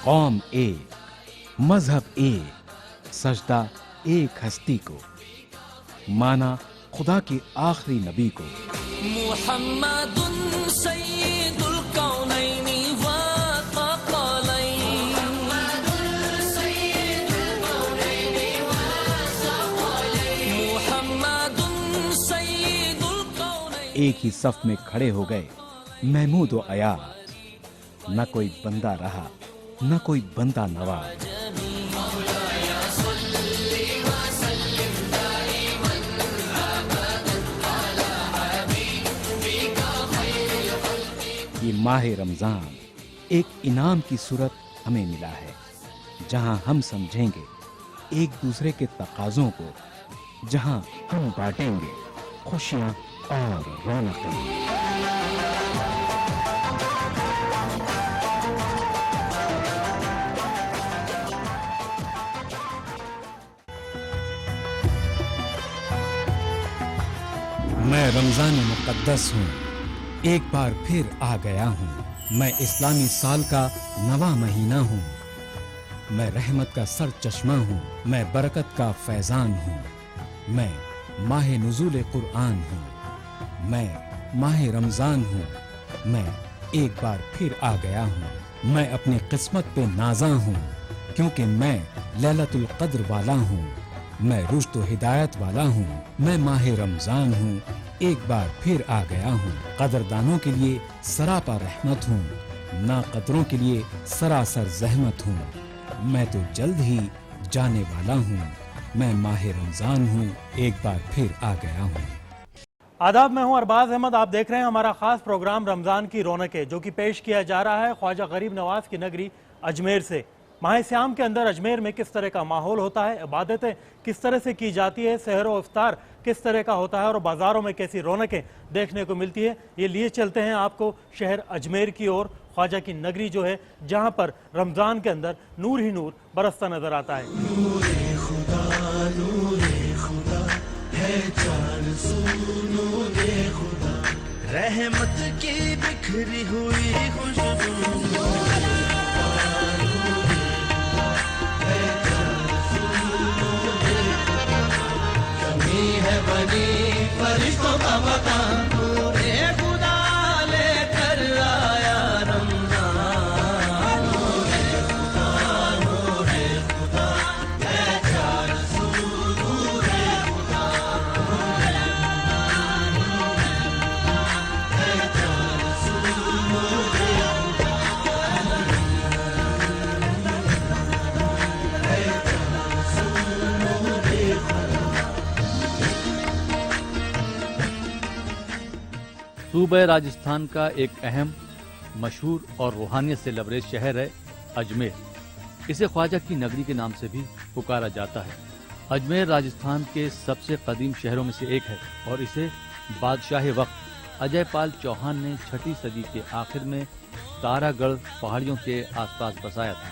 कौम एक, मजहब एक, सजदा एक हस्ती को, माना खुदा के आखिरी नबी को। मुहम्मदुन सय्यिदुल कौनैनि व थक़लैन, मुहम्मदुन सय्यिदुल कौनैन। एक ही सफ में खड़े हो गए महमूद व अयाज, न कोई बंदा रहा न कोई बंदा नवाज। ये माह रमजान एक इनाम की सूरत हमें मिला है, जहां हम समझेंगे एक दूसरे के तकाजों को, जहां हम बांटेंगे खुशियां और रौनकें। मैं रमजान मुक़द्दस हूँ, एक बार फिर आ गया हूँ। मैं इस्लामी साल का नवा महीना हूँ। मैं रहमत का सर चश्मा हूँ। मैं बरकत का फैजान हूँ। मैं माह नुज़ूल कुरान हूँ। मैं माह रमजान हूँ। मैं एक बार फिर आ गया हूँ। मैं अपनी किस्मत पे नाज़ा हूँ, क्योंकि मैं लैलतुल क़द्र वाला हूँ। मैं रुश्द व हिदायत वाला हूँ। मैं माह रमजान हूँ, एक बार फिर आ गया हूँ। कदरदानों के लिए सरापा रहमत हूँ, ना कदरों के लिए सरासर जहमत हूँ। मैं तो जल्द ही जाने वाला हूँ। मैं माह रमजान हूँ, एक बार फिर आ गया हूँ। आदाब, मैं हूं अरबाज अहमद। आप देख रहे हैं हमारा खास प्रोग्राम रमज़ान की रौनकें, जो कि पेश किया जा रहा है ख्वाजा गरीब नवाज की नगरी अजमेर से। माह सियाम के अंदर अजमेर में किस तरह का माहौल होता है, इबादतें किस तरह से की जाती है, सहर व इफ्तार किस तरह का होता है और बाज़ारों में कैसी रौनकें देखने को मिलती है, ये लिए चलते हैं आपको शहर अजमेर की ओर, ख्वाजा की नगरी जो है, जहाँ पर रमज़ान के अंदर नूर ही नूर बरसता नज़र आता है। नूरे खुदा है जान सू नूरे खुदा, रहमत की बिखरी हुई खुशबू। है बनी फरिश्तों का मकान, नूरे खुदा लेकर आया रमजान। नूरे खुदा है चार सू नूरे खुदा, है चार सू नूरे खुदा, है चार सू नूरे खुदा। सूबे राजस्थान का एक अहम, मशहूर और रूहानियत से लबरेज शहर है अजमेर। इसे ख्वाजा की नगरी के नाम से भी पुकारा जाता है। अजमेर राजस्थान के सबसे कदीम शहरों में से एक है और इसे बादशाह वक्त अजय पाल चौहान ने 6ठी सदी के आखिर में तारागढ़ पहाड़ियों के आसपास बसाया था।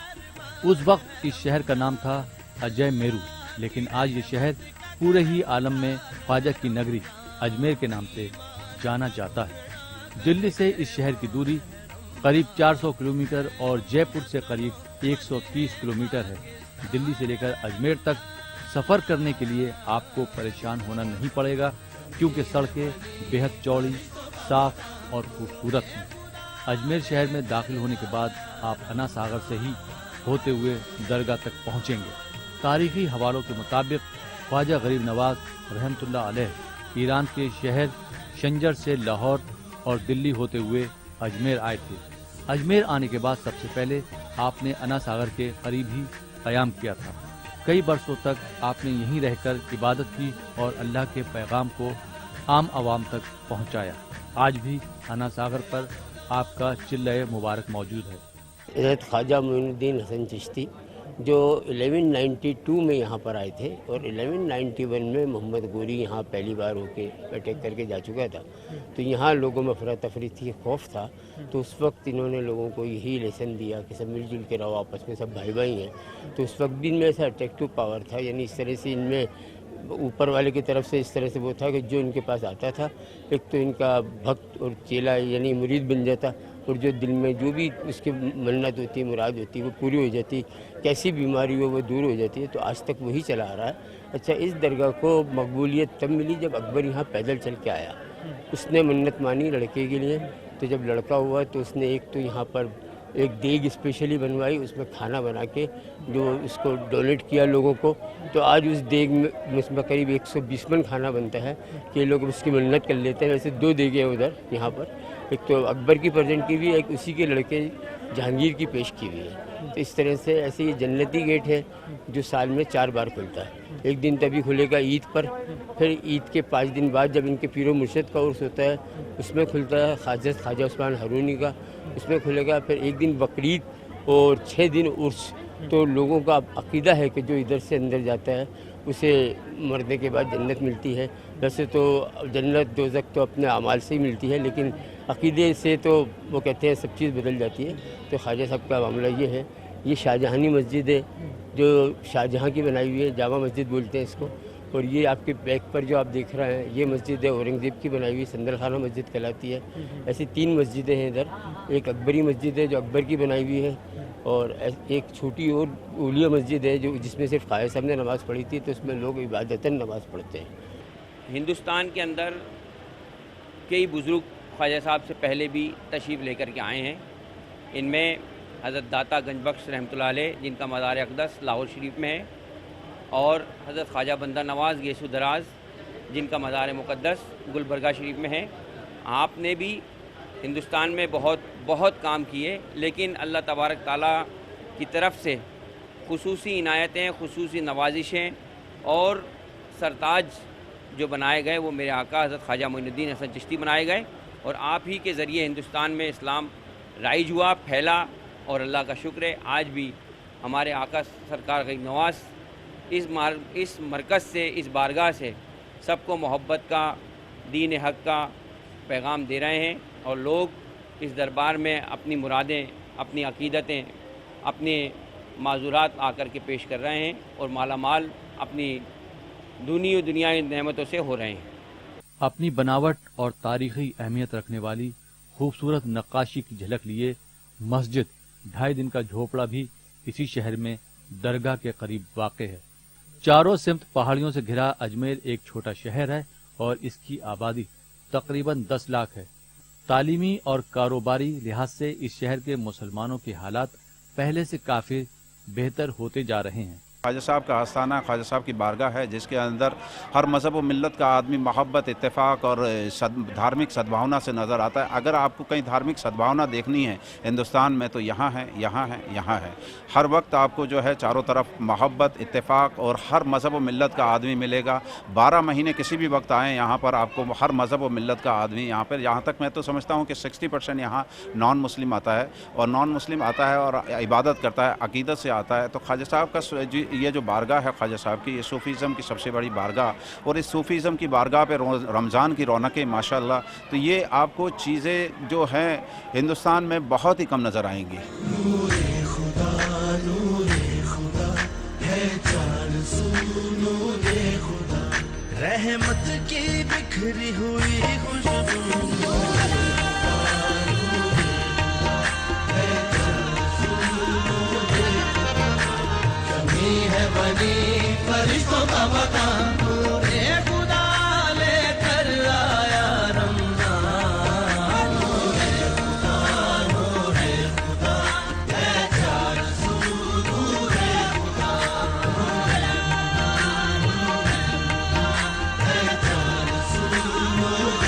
उस वक्त इस शहर का नाम था अजय मेरू, लेकिन आज ये शहर पूरे ही आलम में ख्वाजा की नगरी अजमेर के नाम से जाना जाता है। दिल्ली से इस शहर की दूरी करीब 400 किलोमीटर और जयपुर से करीब 130 किलोमीटर है। दिल्ली से लेकर अजमेर तक सफ़र करने के लिए आपको परेशान होना नहीं पड़ेगा, क्योंकि सड़कें बेहद चौड़ी, साफ और खूबसूरत हैं। अजमेर शहर में दाखिल होने के बाद आप अना सागर से ही होते हुए दरगाह तक पहुँचेंगे। तारीखी हवालों के मुताबिक ख्वाजा गरीब नवाज रहमतुल्लाह अलैह ईरान के शहर शंजर से लाहौर और दिल्ली होते हुए अजमेर आए थे। अजमेर आने के बाद सबसे पहले आपने अना सागर के करीब ही क़याम किया था। कई बरसों तक आपने यहीं रहकर इबादत की और अल्लाह के पैगाम को आम आवाम तक पहुंचाया। आज भी अना सागर पर आपका चिल्ला मुबारक मौजूद है। हज़रत ख्वाजा मोइनुद्दीन हसन चिश्ती जो 1192 में यहाँ पर आए थे और 1191 में मोहम्मद गोरी यहाँ पहली बार होके अटैक करके जा चुका था। तो यहाँ लोगों में अफरा तफरी थी, खौफ था। तो उस वक्त इन्होंने लोगों को यही लेसन दिया कि सब मिलजुल के रहो, आपस में सब भाई भाई हैं। तो उस वक्त भी इनमें ऐसा अट्रैक्टिव पावर था, यानी इस तरह से इनमें ऊपर वाले की तरफ से इस तरह से वो था कि जो इनके पास आता था, एक तो इनका भक्त और चेला यानी मुरीद बन जाता, اور جو دل میں جو بھی اس کی منت ہوتی ہے، مراد ہوتی ہے، وہ پوری ہو جاتی ہے، کیسی بیماری ہو وہ دور ہو جاتی ہے، تو آج تک وہی چلا آ رہا ہے۔ اچھا، اس درگاہ کو مقبولیت تب ملی جب اکبر یہاں پیدل چل کے آیا، اس نے منت مانی لڑکے کے لیے، تو جب لڑکا ہوا تو اس نے ایک تو یہاں پر ایک دیگ اسپیشلی بنوائی، اس میں کھانا بنا کے جو اس کو ڈونیٹ کیا لوگوں کو، تو آج اس دیگ میں اس میں قریب 120 من کھانا بنتا ہے کہ لوگ اس کی منت کر لیتے ہیں۔ ویسے 2 دیگیں ادھر یہاں پر، ایک تو اکبر کی پریزنٹ کی ہوئی ہے، ایک اسی کے لڑکے جہانگیر کی پیش کی ہوئی ہے۔ تو اس طرح سے ایسے یہ جنتی گیٹ ہے جو سال میں 4 بار کھلتا ہے۔ ایک دن تبھی کھلے گا عید پر، پھر عید کے 5 دن بعد جب ان کے پیر و مرشد کا عرس ہوتا ہے اس میں کھلتا ہے، خواجہ عثمان ہارونی کا اس میں کھلے گا، پھر ایک دن بقرعید اور 6 دن عرس۔ تو لوگوں کا عقیدہ ہے کہ جو ادھر سے اندر جاتا ہے اسے مرنے کے بعد جنت ملتی ہے۔ ویسے تو جنت دوزخ تو اپنے اعمال سے ہی ملتی ہے، لیکن عقیدے سے تو وہ کہتے ہیں سب چیز بدل جاتی ہے۔ تو خواجہ صاحب کا معاملہ یہ ہے، یہ شاہجہانی مسجد ہے جو شاہجہاں کی بنائی ہوئی ہے، جامع مسجد بولتے ہیں اس کو۔ اور یہ آپ کے بیک پر جو آپ دیکھ رہے ہیں یہ مسجد ہے اورنگزیب کی بنائی ہوئی، سندر خانہ مسجد کہلاتی ہے۔ ایسی 3 مسجدیں ہیں ادھر، ایک اکبری مسجد ہے جو اکبر کی بنائی ہوئی ہے، اور ایک چھوٹی اور اولیہ مسجد ہے جو جس میں صرف خواجہ صاحب نے نماز پڑھی تھی، تو اس میں لوگ عبادتاً نماز پڑھتے ہیں۔ ہندوستان کے اندر کئی بزرگ خواجہ صاحب سے پہلے بھی تشریف لے کر کے آئے ہیں، ان میں حضرت داتا گنج بخش رحمۃ اللہ علیہ جن کا مزار اقدس لاہور شریف میں ہے، اور حضرت خواجہ بندہ نواز گیسو دراز جن کا مزار مقدس گلبرگہ شریف میں ہے۔ آپ نے بھی ہندوستان میں بہت کام کیے، لیکن اللہ تبارک تعالیٰ کی طرف سے خصوصی عنایتیں، خصوصی نوازشیں اور سرتاج جو بنائے گئے وہ میرے آقا حضرت خواجہ معین الدین حسن چشتی بنائے گئے، اور آپ ہی کے ذریعے ہندوستان میں اسلام رائج ہوا، پھیلا، اور اللہ کا شکر ہے آج بھی ہمارے آقا سرکار غریب نواز اس مرکز سے، اس بارگاہ سے سب کو محبت کا، دین حق کا پیغام دے رہے ہیں، اور لوگ اس دربار میں اپنی مرادیں، اپنی عقیدتیں، اپنے معذورات آ کر کے پیش کر رہے ہیں، اور مالا مال اپنی دنیائی نعمتوں سے ہو رہے ہیں۔ اپنی بناوٹ اور تاریخی اہمیت رکھنے والی خوبصورت نقاشی کی جھلک لیے مسجد 2.5 دن کا جھوپڑا بھی اسی شہر میں درگاہ کے قریب واقع ہے۔ چاروں سمت پہاڑیوں سے گھرا اجمیر ایک چھوٹا شہر ہے، اور اس کی آبادی تقریباً 10 لاکھ ہے۔ تعلیمی اور کاروباری لحاظ سے اس شہر کے مسلمانوں کے حالات پہلے سے کافی بہتر ہوتے جا رہے ہیں۔ خواجہ صاحب کا آستانہ خواجہ صاحب کی بارگاہ ہے، جس کے اندر ہر مذہب و ملت کا آدمی محبت، اتفاق اور دھارمک سدبھاونا سے نظر آتا ہے۔ اگر آپ کو کہیں دھارمک سدبھاونا دیکھنی ہے ہندوستان میں تو یہاں ہے، یہاں ہے، یہاں ہے۔ ہر وقت آپ کو جو ہے چاروں طرف محبت، اتفاق اور ہر مذہب و ملت کا آدمی ملے گا۔ 12 مہینے کسی بھی وقت آئیں یہاں پر آپ کو ہر مذہب و ملت کا آدمی یہاں پر، یہاں تک میں تو سمجھتا ہوں کہ 60% یہاں نان مسلم آتا ہے، اور نان مسلم آتا ہے اور عبادت کرتا ہے، عقیدت سے آتا ہے۔ تو خواجہ صاحب کا یہ جو بارگاہ ہے خواجہ صاحب کی، یہ صوفیزم کی سب سے بڑی بارگاہ، اور اس صوفیزم کی بارگاہ پہ رمضان کی رونقیں ماشاءاللہ، تو یہ آپ کو چیزیں جو ہیں ہندوستان میں بہت ہی کم نظر آئیں گی۔ نور خدا ہے جان سو نور خدا، رحمت کی بکھری ہوئی خوشبو، بنی فرشتوں کا مکان، نور خدا لے کر آیا رمضان، نور خدا ہے جان سو نور خدا، ہے جان سو نور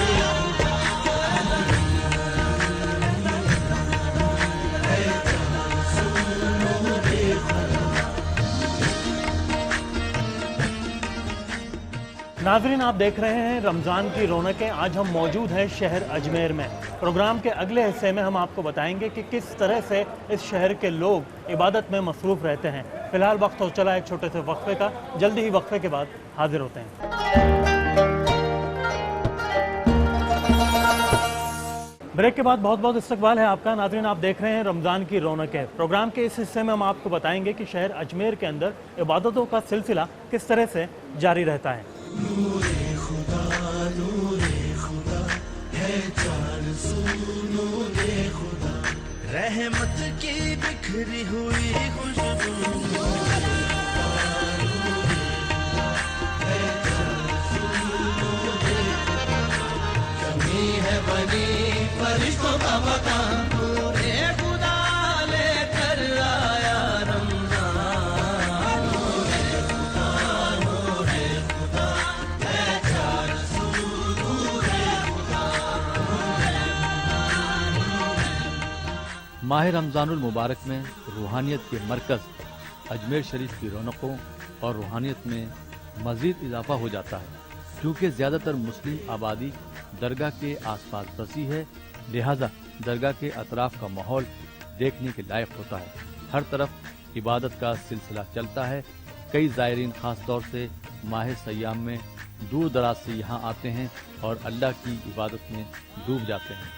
ناظرین، آپ دیکھ رہے ہیں رمضان کی رونقیں۔ آج ہم موجود ہیں شہر اجمیر میں۔ پروگرام کے اگلے حصے میں ہم آپ کو بتائیں گے کہ کس طرح سے اس شہر کے لوگ عبادت میں مصروف رہتے ہیں۔ فی الحال وقت ہو چلا ایک چھوٹے سے وقفے کا، جلدی ہی وقفے کے بعد حاضر ہوتے ہیں۔ بریک کے بعد بہت بہت استقبال ہے آپ کا۔ ناظرین، آپ دیکھ رہے ہیں رمضان کی رونقیں۔ پروگرام کے اس حصے میں ہم آپ کو بتائیں گے کہ شہر اجمیر کے اندر عبادتوں کا سلسلہ کس طرح سے جاری رہتا ہے۔ نور خدا ہے جان سو نور خدا، रहमत की बिखरी हुई खुशबू जमी है बनी फरिश्तों का मकान पूरे खुदा लेकर आया रमजान नूरे खुदा है चार रसूल नूरे खुदा। माह रमज़ानुल मुबारक में रूहानियत के मरकज़ अजमेर शरीफ की रौनकों और रूहानियत में मज़ीद इजाफा हो जाता है, क्योंकि ज़्यादातर मुस्लिम आबादी दरगाह के आसपास बसी है, लिहाजा दरगाह के अतराफ का माहौल देखने के लायक होता है। हर तरफ इबादत का सिलसिला चलता है। कई ज़ायरीन ख़ास तौर से माह सयाम में दूर दराज से यहाँ आते हैं और अल्लाह की इबादत में डूब जाते हैं।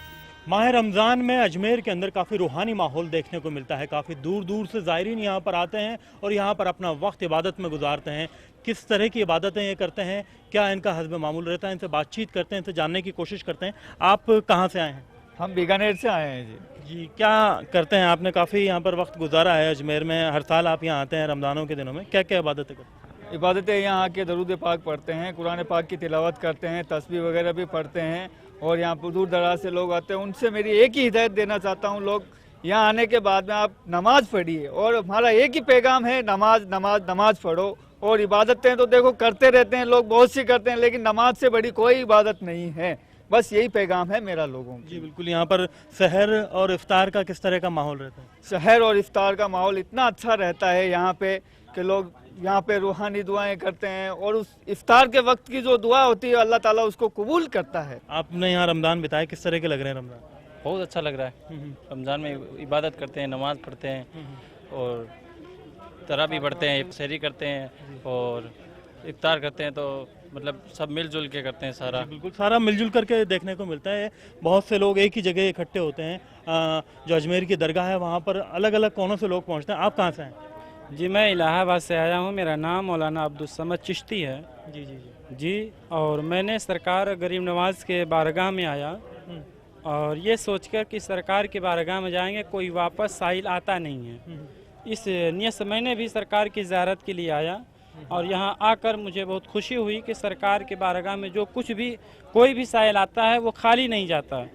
माह रमज़ान में अजमेर के अंदर काफ़ी रूहानी माहौल देखने को मिलता है। काफ़ी दूर दूर से ज़ायरीन यहाँ पर आते हैं और यहाँ पर अपना वक्त इबादत में गुजारते हैं। किस तरह की इबादतें ये करते हैं, क्या इनका हस्ब मामूल रहता है, इनसे बातचीत करते हैं, इनसे जानने की कोशिश करते हैं। आप कहाँ से आए हैं? हम बीकानेर से आए हैं जी, क्या करते हैं? आपने काफ़ी यहाँ पर वक्त गुजारा है अजमेर में, हर साल आप यहाँ आते हैं रमज़ानों के दिनों में, क्या क्या इबादतें करते हैं? इबादतें यहाँ आके दरूद पाक पढ़ते हैं, कुरान पाक की तिलावत करते हैं, तस्बीह वगैरह भी पढ़ते हैं और यहाँ पर दूर दराज से लोग आते हैं। उनसे मेरी एक ही हिदायत देना चाहता हूँ, लोग यहाँ आने के बाद में आप नमाज़ पढ़िए और हमारा एक ही पैगाम है, नमाज नमाज नमाज पढ़ो। और इबादतें तो देखो करते रहते हैं लोग, बहुत सी करते हैं, लेकिन नमाज से बड़ी कोई इबादत नहीं है। बस यही पैगाम है मेरा लोगों को। जी बिल्कुल। यहाँ पर सहर और इफ्तार का किस तरह का माहौल रहता है? शहर और इफ्तार का माहौल इतना अच्छा रहता है यहाँ पे कि लोग यहाँ पे रूहानी दुआएं करते हैं और उस इफ्तार के वक्त की जो दुआ होती है अल्लाह ताला उसको कबूल करता है। आपने यहाँ रमज़ान बिताया, किस तरह के लग रहे हैं रमज़ान? बहुत अच्छा लग रहा है। रमज़ान में इबादत करते हैं, नमाज पढ़ते हैं और तरावी पढ़ते हैं, सहरी करते हैं और इफ्तार करते हैं, तो मतलब सब मिलजुल के करते हैं सारा। बिल्कुल, सारा मिलजुल करके देखने को मिलता है। बहुत से लोग एक ही जगह इकट्ठे होते हैं। जो अजमेर की दरगाह है वहाँ पर अलग अलग कोनों से लोग पहुँचते हैं। आप कहाँ से हैं? जी, मैं इलाहाबाद से आया हूँ। मेरा नाम मौलाना अब्दुल समद चिश्ती है। जी जी जी जी, और मैंने सरकार गरीब नवाज के बारगाह में आया और ये सोचकर कि सरकार के बारगाह में जाएंगे कोई वापस साहिल आता नहीं है, इस नियत से मैंने भी सरकार की ज़ियारत के लिए आया और यहाँ आकर मुझे बहुत खुशी हुई कि सरकार के बारगाह में जो कुछ भी कोई भी साहिल आता है वो खाली नहीं जाता।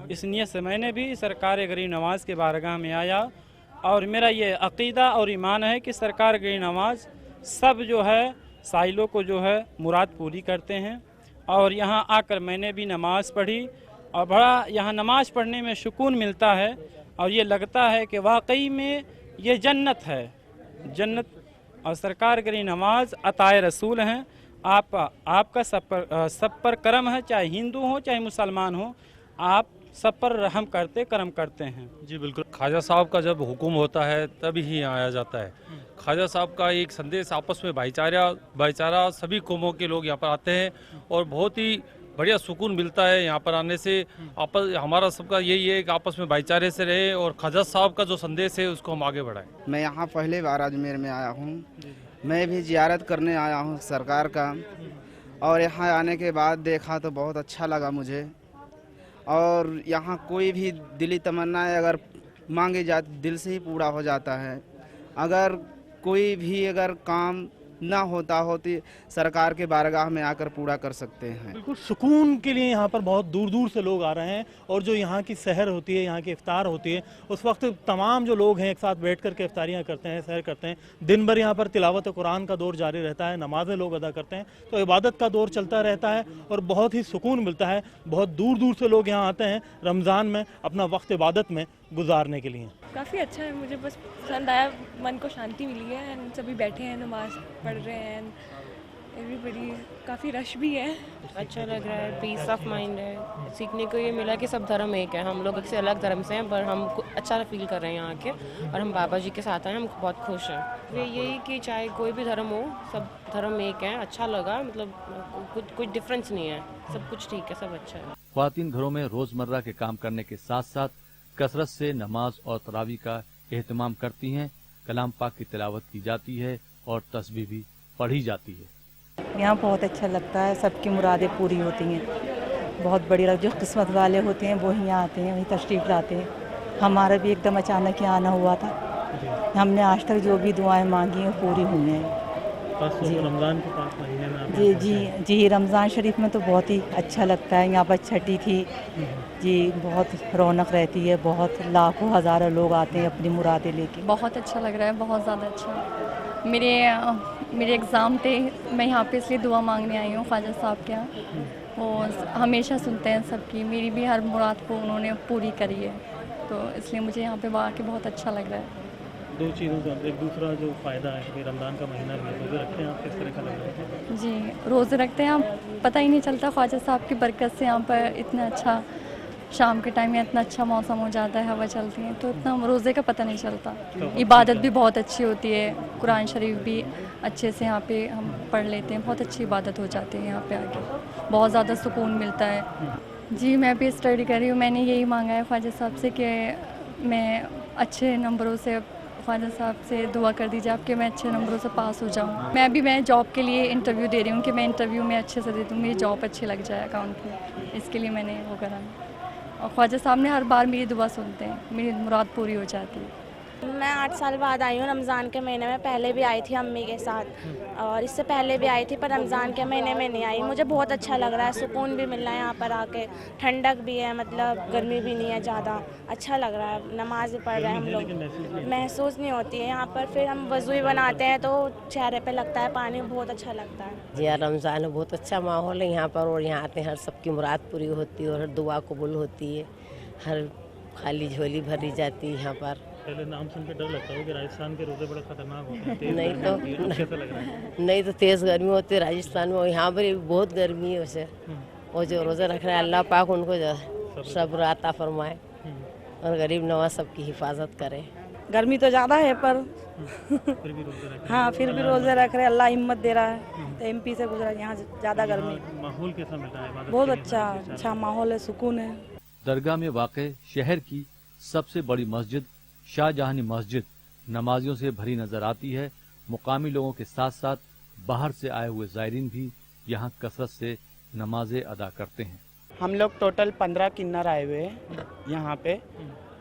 इस नियत से मैंने भी सरकार गरीब नवाज के बारगाह में आया और मेरा ये अक़ीदा और ईमान है कि सरकार गरीब नवाज सब जो है साहिलों को जो है मुराद पूरी करते हैं। और यहाँ आकर मैंने भी नमाज़ पढ़ी और बड़ा यहाँ नमाज़ पढ़ने में सुकून मिलता है और ये लगता है कि वाकई में ये जन्नत है, जन्नत। और सरकार गरीब नवाज अताए रसूल हैं। आपका सब पर करम है, चाहे हिंदू हो चाहे मुसलमान हो, आप सब पर रहम करते करम करते हैं। जी बिल्कुल। ख्वाजा साहब का जब हुक्म होता है तभी ही यहाँ आया जाता है। ख्वाजा साहब का एक संदेश आपस में भाईचारा सभी कौमों के लोग यहाँ पर आते हैं और बहुत ही बढ़िया सुकून मिलता है यहाँ पर आने से। आपस हमारा सबका यही है कि आपस में भाईचारे से रहे और ख्वाजा साहब का जो संदेश है उसको हम आगे बढ़ाएं। मैं यहाँ पहले बार अजमेर में आया हूँ, मैं भी जियारत करने आया हूँ सरकार का, और यहाँ आने के बाद देखा तो बहुत अच्छा लगा मुझे। और यहाँ कोई भी दिली तमन्नाएं अगर मांगी जाती दिल से ही पूरा हो जाता है। अगर कोई भी अगर काम ना होती सरकार के बारगाह में आकर पूरा कर सकते हैं। बिल्कुल, सुकून के लिए यहाँ पर बहुत दूर दूर से लोग आ रहे हैं और जो यहाँ की सहर होती है, यहाँ की इफ्तार होती है, उस वक्त तमाम जो लोग हैं एक साथ बैठ कर के इफ्तारियाँ करते हैं, सहर करते हैं। दिन भर यहाँ पर तिलावत कुरान का दौर जारी रहता है, नमाज़ें लोग अदा करते हैं, तो इबादत का दौर चलता रहता है और बहुत ही सुकून मिलता है। बहुत दूर दूर से लोग यहाँ आते हैं रमज़ान में अपना वक्त इबादत में गुजारने के लिए। काफ़ी अच्छा है, मुझे बस पसंद आया, मन को शांति मिली है। एंड सभी बैठे हैं, नमाज पढ़ रहे हैं, एवरीबडी, काफ़ी रश भी है। अच्छा लग रहा है, पीस ऑफ माइंड है। सीखने को ये मिला कि सब धर्म एक है, हम लोग से अलग धर्म से हैं पर हम अच्छा फील कर रहे हैं यहाँ के, और हम बाबा जी के साथ हैं, हम बहुत खुश हैं। यही कि चाहे कोई भी धर्म हो, सब धर्म एक है। अच्छा लगा, मतलब कुछ डिफरेंस नहीं है, सब कुछ ठीक है, सब अच्छा है। ख्वातीन घरों में रोजमर्रा के काम करने के साथ साथ कसरत से नमाज और तरावी का एहतमाम करती हैं। कलाम पाक की तिलावत की जाती है और तस्बीह भी पढ़ी जाती है। यहाँ बहुत अच्छा लगता है, सबकी मुरादें पूरी होती हैं। बहुत बढ़िया, जो किस्मत वाले होते हैं वो ही यहाँ आते हैं, वहीं तशरीफ़ लाते हैं। हमारा भी एकदम अचानक ही आना हुआ था। हमने आज तक जो भी दुआएं मांगी हैं पूरी हुई हैं। जी रमज़ान के पास महीने में आप जी जी जी रमज़ान शरीफ में तो बहुत ही अच्छा लगता है। यहाँ पर छठी थी जी, बहुत रौनक रहती है, बहुत लाखों हज़ारों लोग आते हैं अपनी मुरादें लेके। बहुत अच्छा लग रहा है, बहुत ज़्यादा अच्छा। मेरे एग्ज़ाम थे, मैं यहाँ पे इसलिए दुआ मांगने आई हूँ ख्वाजा साहब के यहाँ। वो हमेशा सुनते हैं सबकी, मेरी भी हर मुराद को उन्होंने पूरी करी है, तो इसलिए मुझे यहाँ पे आके बहुत अच्छा लग रहा है। दो चीज़ों का एक दूसरा जो फ़ायदा है कि रमज़ान का महीना भी रोज़े रखते हैं आप, किस तरह का लग रहा है? जी रोज़े रखते हैं आप, पता ही नहीं चलता ख्वाजा साहब की बरकत से यहाँ पर इतना अच्छा शाम के टाइम में इतना अच्छा मौसम हो जाता है, हवा चलती है, तो इतना रोज़े का पता नहीं चलता। इबादत भी बहुत अच्छी होती है, कुरान शरीफ भी अच्छे से यहाँ पे हम पढ़ लेते हैं, बहुत अच्छी इबादत हो जाती है यहाँ पे आके, बहुत ज़्यादा सुकून मिलता है। जी मैं भी स्टडी कर रही हूँ, मैंने यही मांगा है ख्वाजा साहब से कि मैं अच्छे नंबरों से, ख्वाजा साहब से दुआ कर दीजिए आप कि मैं अच्छे नंबरों से पास हो जाऊँ। मैं जॉब के लिए इंटरव्यू दे रही हूँ कि मैं इंटरव्यू में अच्छे से दे दूँ, मेरी जॉब अच्छी लग जाए अकाउंट में, इसके लिए मैंने वो करा। और ख्वाजा साहब ने हर बार मेरी दुआ सुनते हैं, मेरी मुराद पूरी हो जाती है। मैं 8 साल बाद आई हूँ रमज़ान के महीने में। पहले भी आई थी अम्मी के साथ और इससे पहले भी आई थी, पर रमज़ान के महीने में नहीं आई। मुझे बहुत अच्छा लग रहा है, सुकून भी मिल रहा है यहाँ पर आके, ठंडक भी है, मतलब गर्मी भी नहीं है ज़्यादा, अच्छा लग रहा है। नमाज भी पढ़ रहे हैं हम लोग, महसूस नहीं होती है यहाँ पर। फिर हम वज़ू भी बनाते हैं तो चेहरे पे लगता है पानी, बहुत अच्छा लगता है। जी रमज़ान में बहुत अच्छा माहौल है यहाँ पर, और यहाँ आते हैं हर सबकी मुराद पूरी होती है और हर दुआ कबूल होती है, हर खाली झोली भरी जाती है यहाँ पर। पहले नाम सुन के डर लगता है कि राजस्थान के रोज़े बड़े खतरनाक होते हैं, तेज नहीं तो कैसा लग रहा है? नहीं तो तेज़ गर्मी होती है राजस्थान में, यहाँ पर भी बहुत गर्मी है वैसे। और जो रोज़े रख रहे हैं अल्लाह पाक उनको सब्र अता फरमाए और गरीब नवाज सबकी हिफाजत करे। गर्मी तो ज़्यादा है पर हाँ फिर भी रोज़े रख रहे, अल्लाह हिम्मत दे रहा है। तो MP से गुजरा, यहाँ ज़्यादा गर्मी। माहौल कैसा मिल रहा है? बहुत अच्छा माहौल है, सुकून है। दरगाह में वाक़े शहर की सबसे बड़ी मस्जिद शाहजहानी मस्जिद नमाजियों से भरी नजर आती है। मुकामी लोगों के साथ साथ बाहर से आए हुए ज़ायरीन भी यहाँ कसरत से नमाजें अदा करते हैं। हम लोग टोटल 15 किन्नर आए हुए हैं यहाँ पे।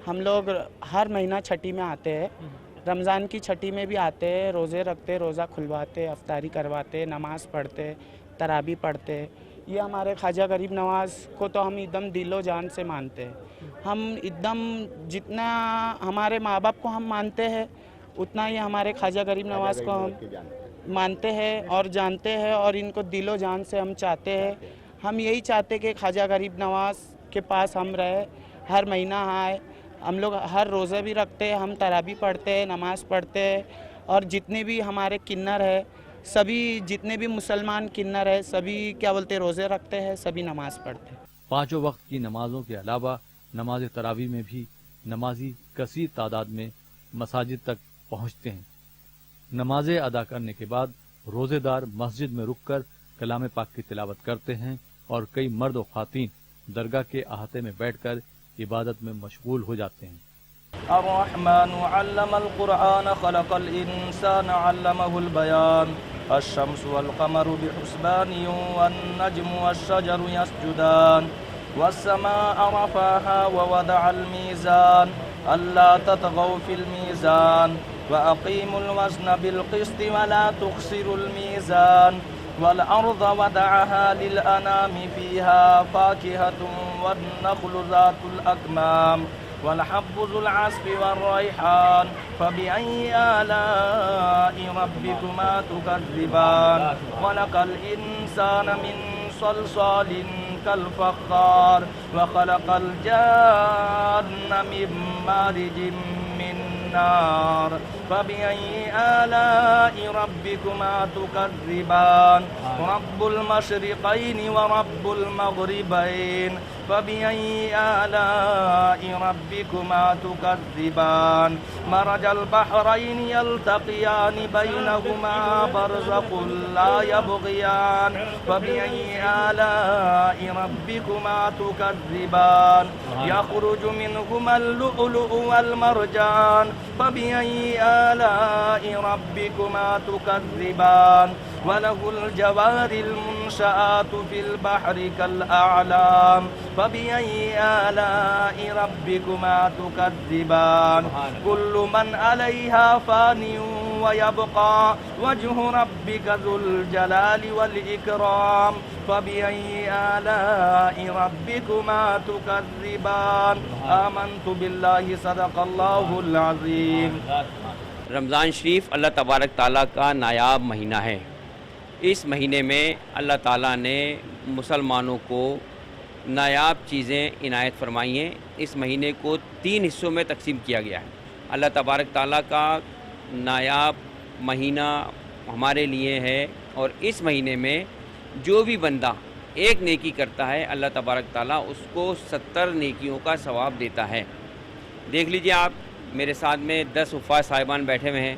हम लोग हर महीना छठी में आते हैं, रमज़ान की छठी में भी आते हैं, रोज़े रखते, रोज़ा खुलवाते, अफ्तारी करवाते, नमाज़ पढ़ते, तराबी पढ़ते। ये हमारे ख्वाजा गरीब नवाज़ को तो हम एकदम दिलो जान से मानते हैं। हम एकदम जितना हमारे माँ बाप को हम मानते हैं उतना ही हमारे ख्वाजा गरीब नवाज़ को हम मानते हैं और जानते हैं, और इनको दिलो जान से हम चाहते हैं। हम यही चाहते कि ख्वाजा गरीब नवाज़ के पास हम रहे, हर महीना आए। हम लोग हर रोज़े भी रखते हैं, हम तराबी पढ़ते हैं, नमाज़ पढ़ते हैं, और जितने भी हमारे किन्नर है, सभी जितने भी मुसलमान किन्नर है, सभी क्या बोलते रोज़े रखते हैं, सभी नमाज़ पढ़ते हैं। पाँचों वक्त की नमाजों के अलावा नमाज तरावी में भी नमाजी कसीर तादाद में मसाजिद तक पहुँचते हैं। नमाजें अदा करने के बाद रोज़ेदार मस्जिद में रुककर कलाम पाक की तिलावत करते हैं और कई मर्द और ख़ातीन दरगाह के अहाते में बैठकर इबादत में मशगूल हो जाते हैं। अर्रहमान अल्लमल कुरआन खलकल इंसान अल्लमहुल बयान अश-शम्सु वल क़मरु बिहुस्बानिन वन नज्मु वश-शजरु यस्जुदान वस-समाअ रफ़अहा व वदअल मीज़ान अल्ला ततगौ फिल मीज़ान व अक़ीमुल वज़्न बिल क़िस्ति व ला तुख़सिरुल मीज़ान वल अर्ज़ वदअहा लिल अनामि फ़ीहा फ़ाकिहतुन वन नख़्लु ज़ातुल अकमाम वल-हब्बु ज़ुल-अस्फ़ि वर-रैहान फ़बिअय्यि आलाइ रब्बिकुमा तुकज़्ज़िबान ख़लक़ल इंसान मिन सलसालिन कल-फ़ख़्ख़ार व ख़लक़ल जान्न मिन मारिजिन मिन नार फ़बिअय्यि आलाइ रब्बिकुमा तुकज़्ज़िबान रब्बुल मशरिक़ैनि व रब्बुल मग़रिबैन फ़बिअय्यि आलाइ रब्बिकुमा तुकज़्ज़िबान मरजल बहरैनि यल्तक़ियानि बैनहुमा बरज़ख़ुन ला यबग़ियान फ़बिअय्यि आलाइ रब्बिकुमा तुकज़्ज़िबान यख़रुजु मिनहुमल लुअलुअु वल मरजान फ़बिअय्यि आलाइ रब्बिकुमा तुकज़्ज़िबान وله الجوار المنشآت في البحر كالأعلام فبأي آلاء ربكما تكذبان كل من عليها فان ويبقى وجه ربك ذو الجلال والإكرام فبأي آلاء ربكما تكذبان آمنت بالله صدق الله العظيم. رمضان شریف اللہ تبارک تعالیٰ کا نایاب مہینہ ہے. اس مہینے میں اللہ تعالیٰ نے مسلمانوں کو نایاب چیزیں عنایت فرمائی ہیں. اس مہینے کو 3 حصوں میں تقسیم کیا گیا ہے. اللہ تبارک تعالیٰ کا نایاب مہینہ ہمارے لیے ہے اور اس مہینے میں جو بھی بندہ ایک نیکی کرتا ہے اللہ تبارک تعالیٰ اس کو 70 نیکیوں کا ثواب دیتا ہے. دیکھ لیجئے آپ میرے ساتھ میں 10 حفاظ صاحبان بیٹھے ہوئے ہیں.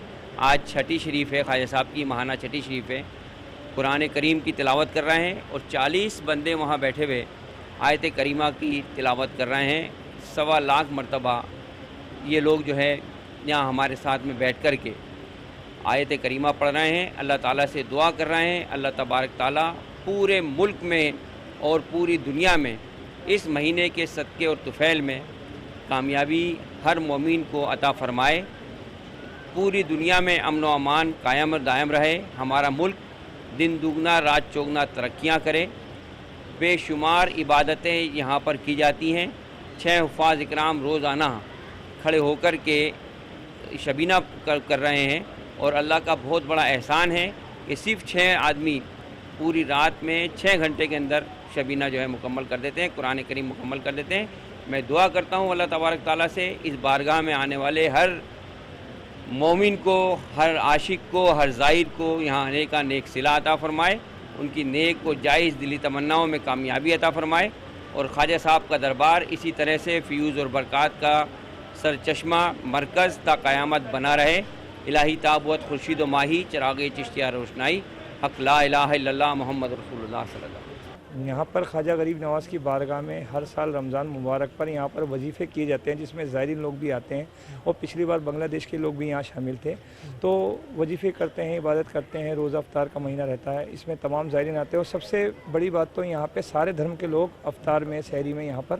آج چھٹی شریف ہے, خواجہ صاحب کی ماہانہ چھٹی شریف ہے. قرآن کریم کی تلاوت کر رہے ہیں اور 40 بندے وہاں بیٹھے ہوئے آیت کریمہ کی تلاوت کر رہے ہیں. 1.25 لاکھ مرتبہ یہ لوگ جو ہے یہاں ہمارے ساتھ میں بیٹھ کر کے آیت کریمہ پڑھ رہے ہیں, اللہ تعالیٰ سے دعا کر رہے ہیں. اللہ تبارک تعالیٰ پورے ملک میں اور پوری دنیا میں اس مہینے کے صدقے اور طفیل میں کامیابی ہر مومن کو عطا فرمائے. پوری دنیا میں امن و امان قائم اور دائم رہے. ہمارا ملک دن دگنا رات چوگنا ترقیاں کرے. بے شمار عبادتیں یہاں پر کی جاتی ہیں. 6 حفاظ اکرام روزانہ کھڑے ہو کر کے شبینہ کر رہے ہیں اور اللہ کا بہت بڑا احسان ہے کہ صرف 6 آدمی پوری رات میں 6 گھنٹے کے اندر شبینہ جو ہے مکمل کر دیتے ہیں, قرآن کریم مکمل کر دیتے ہیں. میں دعا کرتا ہوں اللہ تبارک تعالیٰ سے اس بارگاہ میں آنے والے ہر مومن کو, ہر عاشق کو, ہر زائر کو یہاں آنے کا نیک صلہ عطا فرمائے. ان کی نیک و جائز دلی تمناؤں میں کامیابی عطا فرمائے اور خواجہ صاحب کا دربار اسی طرح سے فیوز اور برکات کا سرچشمہ مرکز تا قیامت بنا رہے. الہی تابوت خورشید و ماہی چراغ چشتیہ روشنائی حق لا الہ الا اللہ محمد رسول اللہ صلی اللہ علیہ وسلم. یہاں پر خواجہ غریب نواز کی بارگاہ میں ہر سال رمضان مبارک پر یہاں پر وظیفے کیے جاتے ہیں جس میں زائرین لوگ بھی آتے ہیں اور پچھلی بار بنگلہ دیش کے لوگ بھی یہاں شامل تھے. تو وظیفے کرتے ہیں, عبادت کرتے ہیں, روزہ افطار کا مہینہ رہتا ہے, اس میں تمام زائرین آتے ہیں. اور سب سے بڑی بات تو یہاں پہ سارے دھرم کے لوگ افطار میں سحری میں یہاں پر